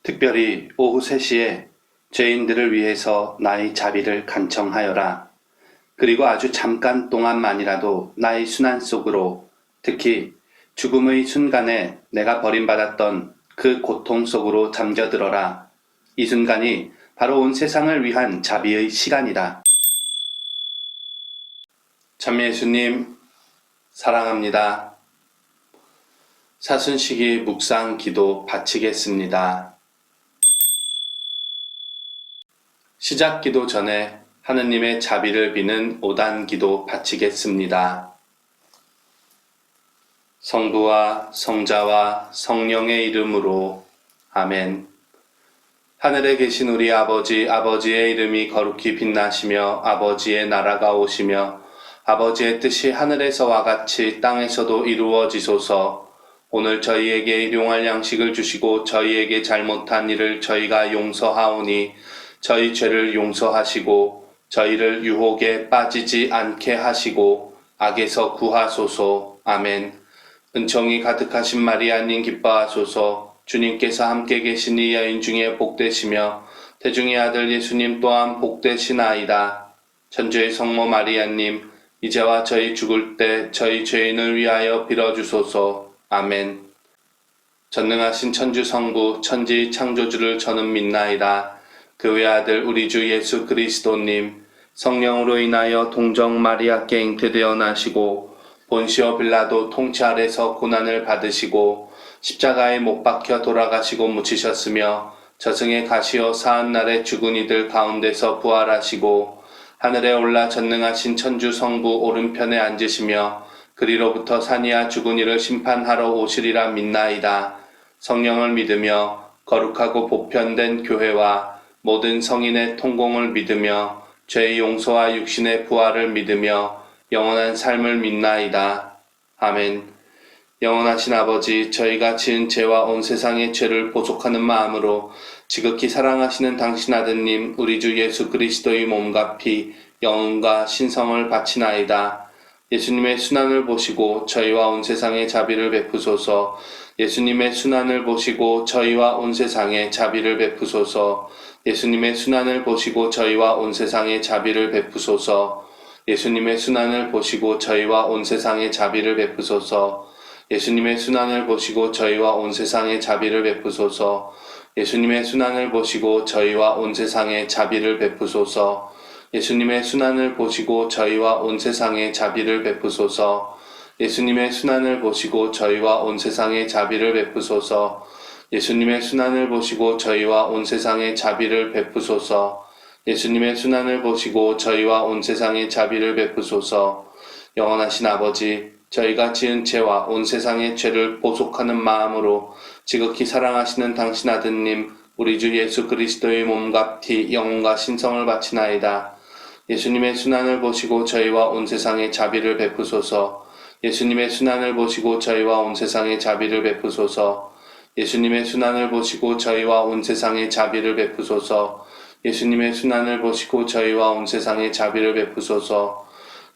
특별히 오후 3시에 죄인들을 위해서 나의 자비를 간청하여라. 그리고 아주 잠깐 동안만이라도 나의 순환 속으로, 특히 죽음의 순간에 내가 버림받았던 그 고통 속으로 잠겨들어라. 이 순간이 바로 온 세상을 위한 자비의 시간이다. 참 예수님, 사랑합니다. 사순시기 묵상 기도 바치겠습니다. 시작 기도 전에 하느님의 자비를 비는 5단 기도 바치겠습니다. 성부와 성자와 성령의 이름으로 아멘. 하늘에 계신 우리 아버지, 아버지의 이름이 거룩히 빛나시며 아버지의 나라가 오시며 아버지의 뜻이 하늘에서와 같이 땅에서도 이루어지소서. 오늘 저희에게 일용할 양식을 주시고 저희에게 잘못한 일을 저희가 용서하오니 저희 죄를 용서하시고 저희를 유혹에 빠지지 않게 하시고 악에서 구하소서. 아멘. 은총이 가득하신 마리아님 기뻐하소서. 주님께서 함께 계시니 여인 중에 복되시며 태중의 아들 예수님 또한 복되시나이다. 천주의 성모 마리아님, 이제와 저희 죽을 때 저희 죄인을 위하여 빌어주소서. 아멘. 전능하신 천주 성부 천지 창조주를 저는 믿나이다. 그 외아들 우리 주 예수 그리스도님, 성령으로 인하여 동정 마리아께 잉태되어 나시고 본시오 빌라도 통치 아래서 고난을 받으시고 십자가에 못 박혀 돌아가시고 묻히셨으며 저승에 가시어 사흔날에 죽은 이들 가운데서 부활하시고 하늘에 올라 전능하신 천주 성부 오른편에 앉으시며 그리로부터 산이야 죽은 이를 심판하러 오시리라 믿나이다. 성령을 믿으며 거룩하고 보편된 교회와 모든 성인의 통공을 믿으며 죄의 용서와 육신의 부활을 믿으며 영원한 삶을 믿나이다. 아멘. 영원하신 아버지, 저희가 지은 죄와 온 세상의 죄를 보속하는 마음으로 지극히 사랑하시는 당신 아드님 우리 주 예수 그리스도의 몸과 피, 영혼과 신성을 바치나이다. 예수님의 순환을 보시고 저희와 온 세상에 자비를 베푸소서. 예수님의 순환을 보시고 저희와 온 세상에 자비를 베푸소서. 예수님의 순환을 보시고 저희와 온 세상에 자비를 베푸소서. 예수님의 순환을 보시고 저희와 온 세상에 자비를 베푸소서. 예수님의 순환을 보시고 저희와 온 세상에 자비를 베푸소서. 예수님의 순환을 보시고 저희와 온 세상에 자비를 베푸소서. 예수님의 순환을 보시고 저희와 온 세상에 자비를 베푸소서. 예수님의 순환을 보시고 저희와 온 세상에 자비를 베푸소서. 예수님의 순환을 보시고 저희와 온 세상에 자비를 베푸소서. 예수님의 순환을 보시고 저희와 온 세상에 자비를 베푸소서. 영원하신 아버지, 저희가 지은 죄와 온 세상의 죄를 보속하는 마음으로 지극히 사랑하시는 당신 아드님 우리 주 예수 그리스도의 몸과 피, 영혼과 신성을 바치나이다. 예수님의 순환을 보시고 저희와 온 세상에 자비를 베푸소서. 예수님의 순환을 보시고 저희와 온 세상에 자비를 베푸소서. 예수님의 순환을 보시고 저희와 온 세상에 자비를 베푸소서. 예수님의 순환을 보시고 저희와 온 세상에 자비를 베푸소서.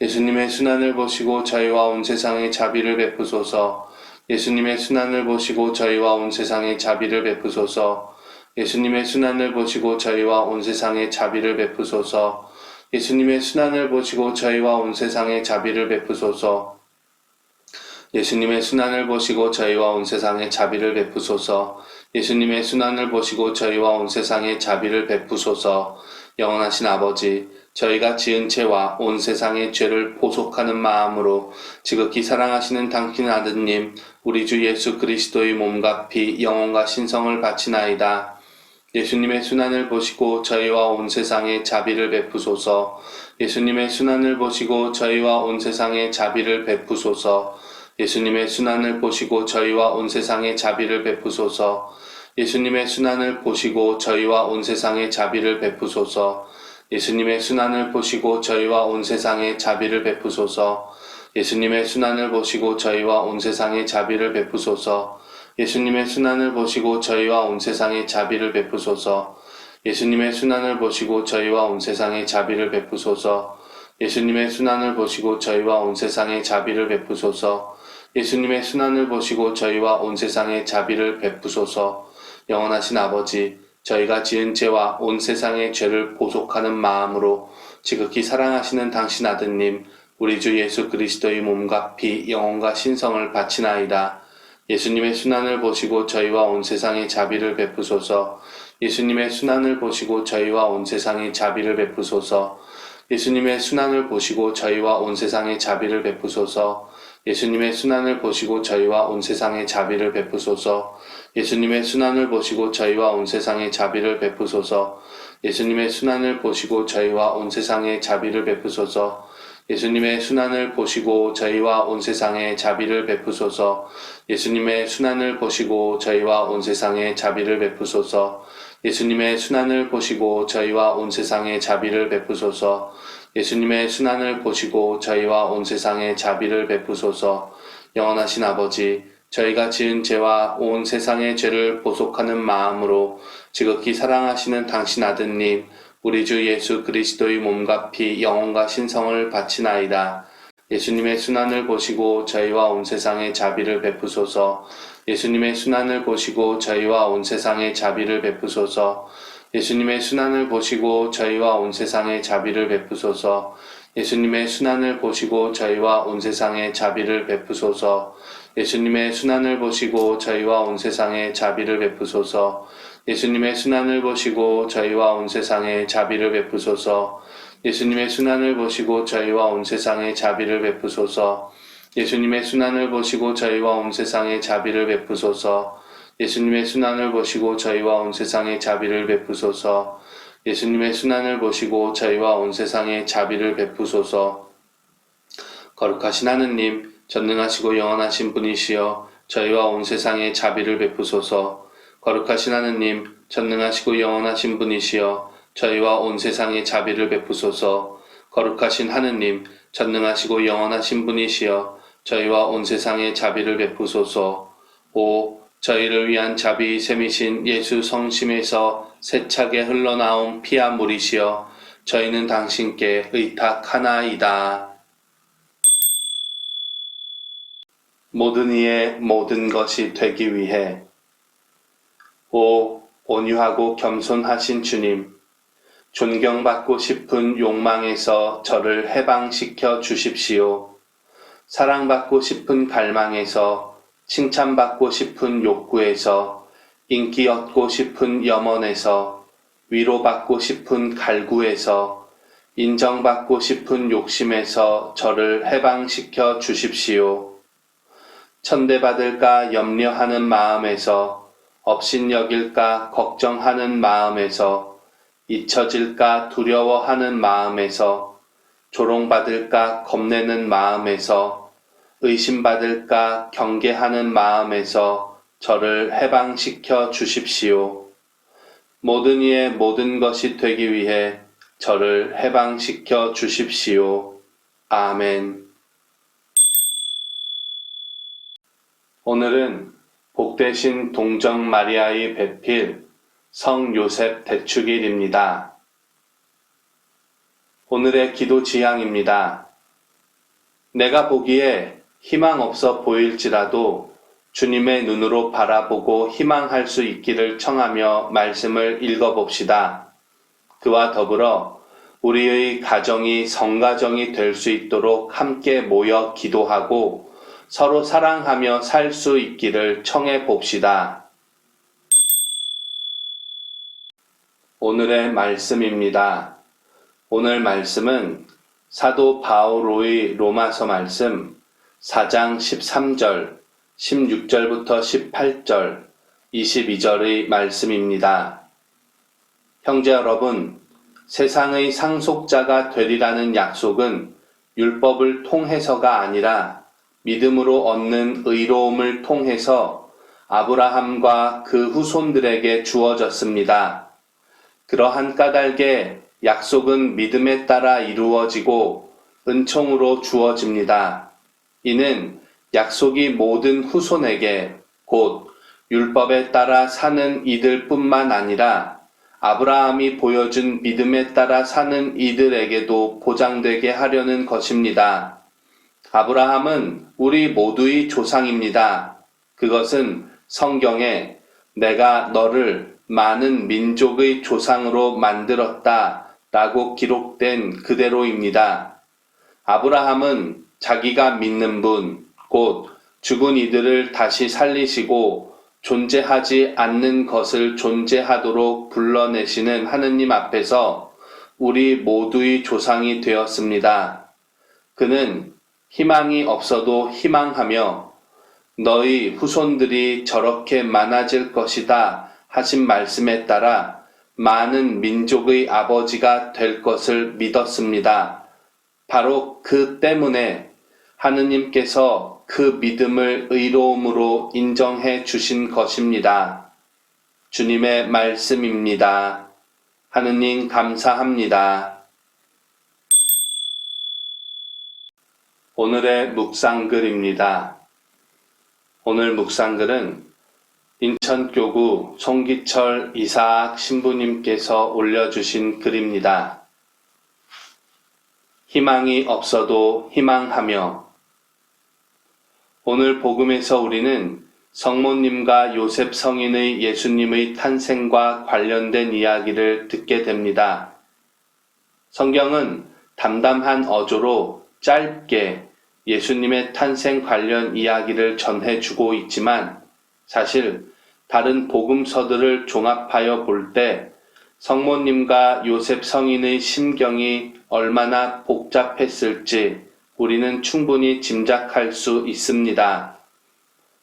예수님의 순환을 보시고 저희와 온 세상에 자비를 베푸소서. 예수님의 순환을 보시고 저희와 온 세상에 자비를 베푸소서. 예수님의 순환을 보시고 저희와 온 세상에 자비를 베푸소서. 예수님의 순환을 보시고 저희와 온 세상에 자비를 베푸소서. 예수님의 순환을 보시고 저희와 온 세상에 자비를 베푸소서. 예수님의 순환을 보시고 저희와 온 세상에 자비를 베푸소서. 영원하신 아버지, 저희가 지은 죄와 온 세상의 죄를 보속하는 마음으로 지극히 사랑하시는 당신 아드님 우리 주 예수 그리스도의 몸과 피, 영혼과 신성을 바치나이다. 예수님의 순환을 보시고 저희와 온 세상에 자비를 베푸소서. 예수님의 순환을 보시고 저희와 온 세상에 자비를 베푸소서. 예수님의 순환을 보시고 저희와 온 세상에 자비를 베푸소서. 예수님의 순환을 보시고 저희와 온 세상에 자비를 베푸소서. 예수님의 순환을 보시고 저희와 온 세상에 자비를 베푸소서. 예수님의 순환을 보시고 저희와 온 세상에 자비를 베푸소서. 예수님의 순환을 보시고 저희와 온 세상에 자비를 베푸소서. 예수님의 순환을 보시고 저희와 온 세상에 자비를 베푸소서. 예수님의 순환을 보시고 저희와 온 세상에 자비를 베푸소서. 예수님의 순환을 보시고 저희와 온 세상에 자비를 베푸소서. 영원하신 아버지, 저희가 지은 죄와 온 세상의 죄를 보속하는 마음으로 지극히 사랑하시는 당신 아드님, 우리 주 예수 그리스도의 몸과 피, 영혼과 신성을 바치나이다. 예수님의 순환을 보시고 저희와 온 세상에 자비를 베푸소서. 예수님의 순환을 보시고 저희와 온 세상에 자비를 베푸소서. 예수님의 순환을 보시고 저희와 온 세상에 자비를 베푸소서. 예수님의 순환을 보시고 저희와 온 세상에 자비를 베푸소서. 예수님의 순환을 보시고 저희와 온 세상에 자비를 베푸소서. 예수님의 순환을 보시고 저희와 온 세상에 자비를 베푸소서. 예수님의 순환을 보시고 저희와 온 세상에 자비를 베푸소서. 예수님의 순환을 보시고 저희와 온 세상에 자비를 베푸소서. 예수님의 순환을 보시고 저희와 온 세상에 자비를 베푸소서. 예수님의 순환을 보시고 저희와 온 세상에 자비를 베푸소서. 영원하신 아버지, 저희가 지은 죄와 온 세상의 죄를 보속하는 마음으로 지극히 사랑하시는 당신 아드님, 우리 주 예수 그리스도의 몸과 피, 영혼과 신성을 바치나이다. 예수님의 순환을 보시고 저희와 온 세상에 자비를 베푸소서. 예수님의 순환을 보시고 저희와 온 세상에 자비를 베푸소서. 예수님의 순환을 보시고 저희와 온 세상에 자비를 베푸소서. 예수님의 순환을 보시고 저희와 온 세상에 자비를 베푸소서. 예수님의 순환을 보시고 저희와 온 세상에 자비를 베푸소서. 예수님의 순환을 보시고 저희와 온 세상에 자비를 베푸소서. 예수님의 순환을 보시고 저희와 온 세상에 자비를 베푸소서. 예수님의 순환을 보시고 저희와 온 세상에 자비를 베푸소서. 예수님의 순환을 보시고 저희와 온 세상에 자비를 베푸소서. 예수님의 순환을 보시고 저희와 온 세상에 자비를 베푸소서. 거룩하신 하느님, 전능하시고 영원하신 분이시여 저희와 온 세상에 자비를 베푸소서. 거룩하신 하느님, 전능하시고 영원하신 분이시여 저희와 온 세상에 자비를 베푸소서. 거룩하신 하느님, 전능하시고 영원하신 분이시여 저희와 온 세상에 자비를 베푸소서. 오, 저희를 위한 자비의 샘이신 예수 성심에서 세차게 흘러나온 피와 물이시여 저희는 당신께 의탁하나이다. 모든 이의 모든 것이 되기 위해 오 온유하고 겸손하신 주님, 존경받고 싶은 욕망에서 저를 해방시켜 주십시오. 사랑받고 싶은 갈망에서, 칭찬받고 싶은 욕구에서, 인기 얻고 싶은 염원에서, 위로받고 싶은 갈구에서, 인정받고 싶은 욕심에서 저를 해방시켜 주십시오. 천대받을까 염려하는 마음에서, 업신여길까 걱정하는 마음에서, 잊혀질까 두려워하는 마음에서, 조롱받을까 겁내는 마음에서, 의심받을까 경계하는 마음에서 저를 해방시켜 주십시오. 모든 이의 모든 것이 되기 위해 저를 해방시켜 주십시오. 아멘. 오늘은 복되신 동정 마리아의 배필 성 요셉 대축일입니다. 오늘의 기도 지향입니다. 내가 보기에 희망 없어 보일지라도 주님의 눈으로 바라보고 희망할 수 있기를 청하며 말씀을 읽어봅시다. 그와 더불어 우리의 가정이 성가정이 될 수 있도록 함께 모여 기도하고 서로 사랑하며 살 수 있기를 청해 봅시다. 오늘의 말씀입니다. 오늘 말씀은 사도 바오로의 로마서 말씀 4장 13절, 16절부터 18절, 22절의 말씀입니다. 형제 여러분, 세상의 상속자가 되리라는 약속은 율법을 통해서가 아니라 믿음으로 얻는 의로움을 통해서 아브라함과 그 후손들에게 주어졌습니다. 그러한 까닭에 약속은 믿음에 따라 이루어지고 은총으로 주어집니다. 이는 약속이 모든 후손에게 곧 율법에 따라 사는 이들뿐만 아니라 아브라함이 보여준 믿음에 따라 사는 이들에게도 보장되게 하려는 것입니다. 아브라함은 우리 모두의 조상입니다. 그것은 성경에 내가 너를 많은 민족의 조상으로 만들었다 라고 기록된 그대로입니다. 아브라함은 자기가 믿는 분, 곧 죽은 이들을 다시 살리시고 존재하지 않는 것을 존재하도록 불러내시는 하느님 앞에서 우리 모두의 조상이 되었습니다. 그는 희망이 없어도 희망하며 너희 후손들이 저렇게 많아질 것이다 하신 말씀에 따라 많은 민족의 아버지가 될 것을 믿었습니다. 바로 그 때문에 하느님께서 그 믿음을 의로움으로 인정해 주신 것입니다. 주님의 말씀입니다. 하느님 감사합니다. 오늘의 묵상글입니다. 오늘 묵상글은 인천교구 송기철 이사학 신부님께서 올려주신 글입니다. 희망이 없어도 희망하며. 오늘 복음에서 우리는 성모님과 요셉 성인의 예수님의 탄생과 관련된 이야기를 듣게 됩니다. 성경은 담담한 어조로 짧게 예수님의 탄생 관련 이야기를 전해주고 있지만 사실 다른 복음서들을 종합하여 볼 때 성모님과 요셉 성인의 심경이 얼마나 복잡했을지 우리는 충분히 짐작할 수 있습니다.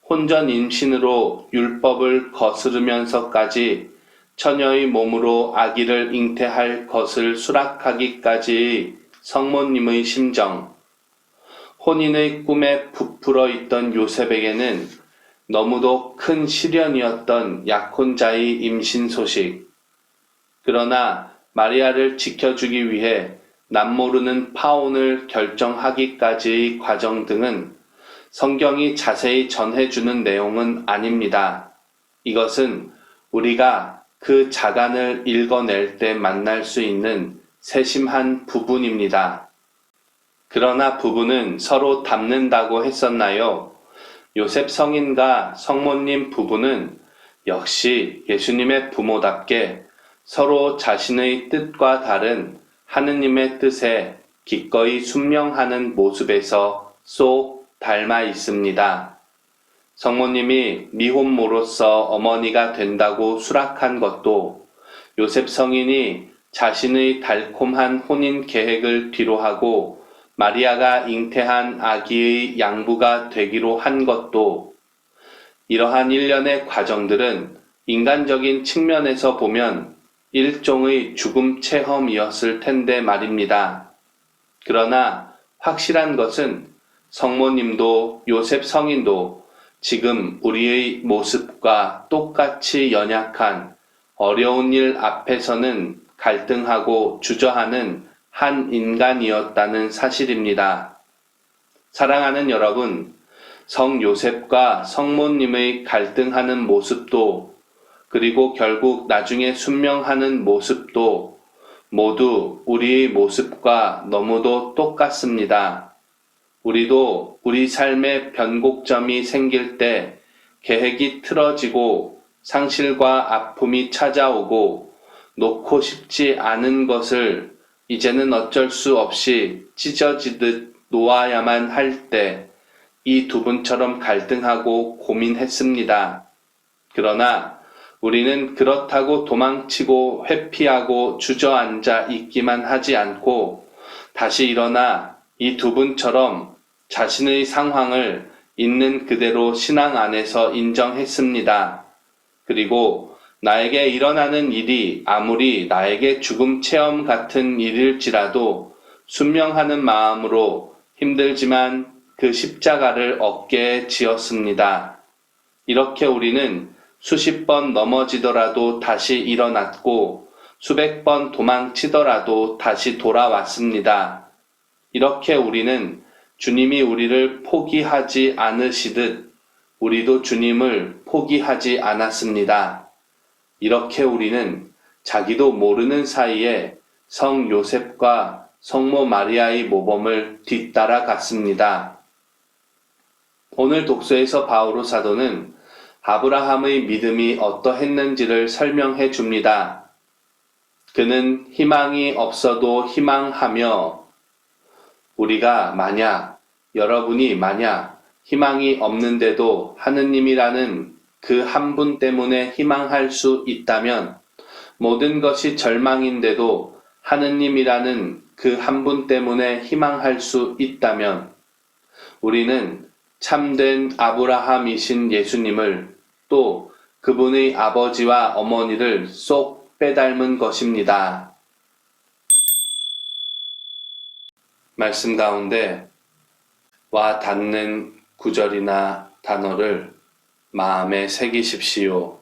혼전 임신으로 율법을 거스르면서까지 처녀의 몸으로 아기를 잉태할 것을 수락하기까지의 성모님의 심정, 혼인의 꿈에 부풀어 있던 요셉에게는 너무도 큰 시련이었던 약혼자의 임신 소식. 그러나 마리아를 지켜주기 위해 남모르는 파혼을 결정하기까지의 과정 등은 성경이 자세히 전해주는 내용은 아닙니다. 이것은 우리가 그 자간을 읽어낼 때 만날 수 있는 세심한 부분입니다. 그러나 부부는 서로 닮는다고 했었나요? 요셉 성인과 성모님 부부는 역시 예수님의 부모답게 서로 자신의 뜻과 다른 하느님의 뜻에 기꺼이 순명하는 모습에서 쏙 닮아 있습니다. 성모님이 미혼모로서 어머니가 된다고 수락한 것도 요셉 성인이 자신의 달콤한 혼인 계획을 뒤로하고 마리아가 잉태한 아기의 양부가 되기로 한 것도 이러한 일련의 과정들은 인간적인 측면에서 보면 일종의 죽음 체험이었을 텐데 말입니다. 그러나 확실한 것은 성모님도 요셉 성인도 지금 우리의 모습과 똑같이 연약한 어려운 일 앞에서는 갈등하고 주저하는 한 인간이었다는 사실입니다. 사랑하는 여러분, 성 요셉과 성모님의 갈등하는 모습도 그리고 결국 나중에 순명하는 모습도 모두 우리의 모습과 너무도 똑같습니다. 우리도 우리 삶에 변곡점이 생길 때 계획이 틀어지고 상실과 아픔이 찾아오고 놓고 싶지 않은 것을 이제는 어쩔 수 없이 찢어지듯 놓아야만 할 때 이 두 분처럼 갈등하고 고민했습니다. 그러나 우리는 그렇다고 도망치고 회피하고 주저앉아 있기만 하지 않고 다시 일어나 이 두 분처럼 자신의 상황을 있는 그대로 신앙 안에서 인정했습니다. 그리고 나에게 일어나는 일이 아무리 나에게 죽음 체험 같은 일일지라도 순명하는 마음으로 힘들지만 그 십자가를 어깨에 지었습니다. 이렇게 우리는 수십 번 넘어지더라도 다시 일어났고 수백 번 도망치더라도 다시 돌아왔습니다. 이렇게 우리는 주님이 우리를 포기하지 않으시듯 우리도 주님을 포기하지 않았습니다. 이렇게 우리는 자기도 모르는 사이에 성 요셉과 성모 마리아의 모범을 뒤따라 갔습니다. 오늘 독서에서 바오로 사도는 아브라함의 믿음이 어떠했는지를 설명해 줍니다. 그는 희망이 없어도 희망하며 여러분이 만약 희망이 없는데도 하느님이라는 그 한 분 때문에 희망할 수 있다면 모든 것이 절망인데도 하느님이라는 그 한 분 때문에 희망할 수 있다면 우리는 참된 아브라함이신 예수님을 또 그분의 아버지와 어머니를 쏙 빼닮은 것입니다. 말씀 가운데 와 닿는 구절이나 단어를 마음에 새기십시오.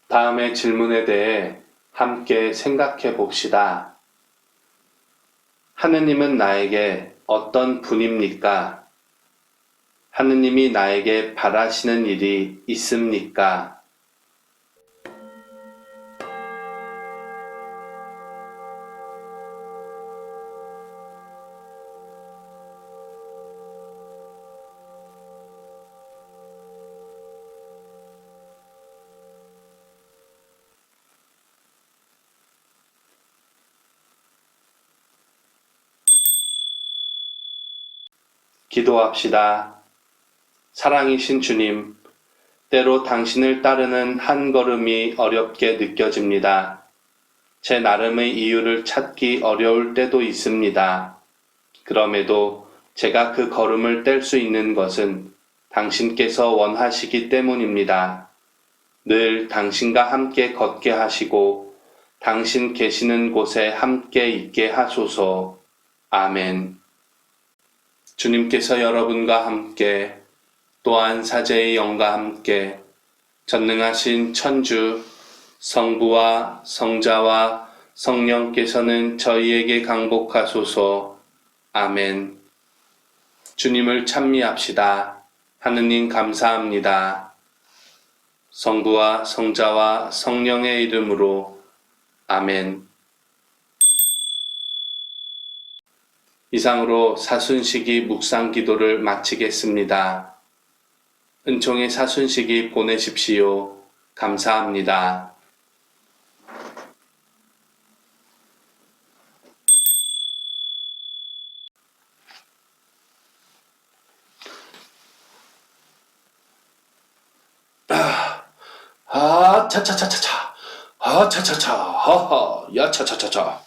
다음의 질문에 대해 함께 생각해 봅시다. 하느님은 나에게 어떤 분입니까? 하느님이 나에게 바라시는 일이 있습니까? 기도합시다. 사랑이신 주님, 때로 당신을 따르는 한 걸음이 어렵게 느껴집니다. 제 나름의 이유를 찾기 어려울 때도 있습니다. 그럼에도 제가 그 걸음을 뗄 수 있는 것은 당신께서 원하시기 때문입니다. 늘 당신과 함께 걷게 하시고 당신 계시는 곳에 함께 있게 하소서. 아멘. 주님께서 여러분과 함께 또한 사제의 영과 함께 전능하신 천주 성부와 성자와 성령께서는 저희에게 강복하소서. 아멘. 주님을 찬미합시다. 하느님 감사합니다. 성부와 성자와 성령의 이름으로. 아멘. 이상으로 사순시기 묵상 기도를 마치겠습니다. 은총의 사순시기 보내십시오. 감사합니다. 차차차차차. 차차차. 하하. 야, 차차차차.